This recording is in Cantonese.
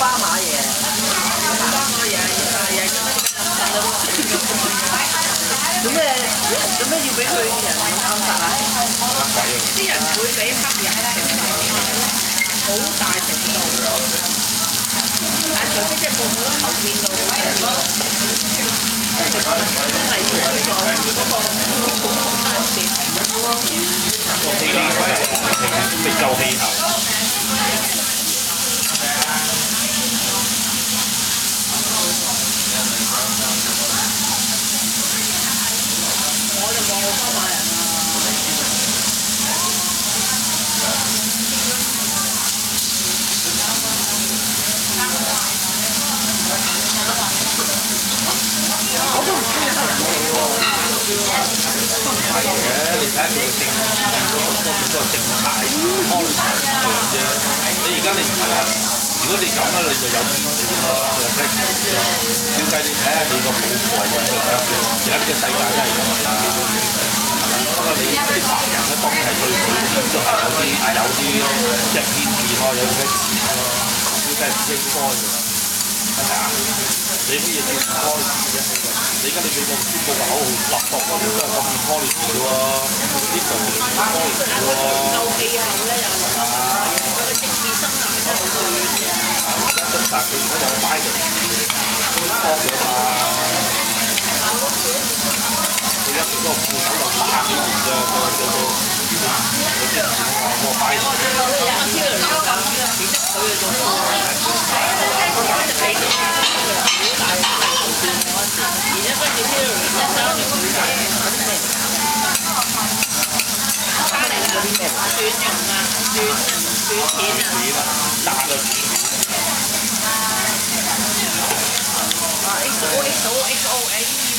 巴馬爺，奧巴馬爺係做咩要俾佢人暗殺啊？啲人會俾黑人好大程度，但係除非即係報紙頭見到真係呢未夠氣頭。我就望奧巴馬人啊！我都唔中意黑人係嘅，你睇下佢個政嗰個政態 policy 一樣啫。你而家你唔係啊？如果你咁咧，你就有偏見咯，有 prejudice 咯。照計你睇下你個冇錯嘅，而家呢個世界都係咁㗎啦。不過你啲白人咧，當然係對佢點都係有啲即係偏見咯，有啲 prejudice 咯。照計唔應該嘅，係咪啊？你乜嘢叫 policy 啫？你而家你美國宣佈個口號立國嗰啲都係咁嘅 policy 嘅喎，呢個唔係 policy 嘅喎。夠氣候咧又係佢嘅政治生涯真係好短嘅。但係佢而家有拜登幫佢嘛，佢一個副手就打幾年嘅個拜登。有阿 Hillary 㗎，其實佢嘅做法就俾咗好大嘅投票嗰陣時，而且跟住 Hillary 一走就佢哋嗰啲咩加嚟㗎，轉用啊，轉錢啊，打咗錢。XOXOXOA。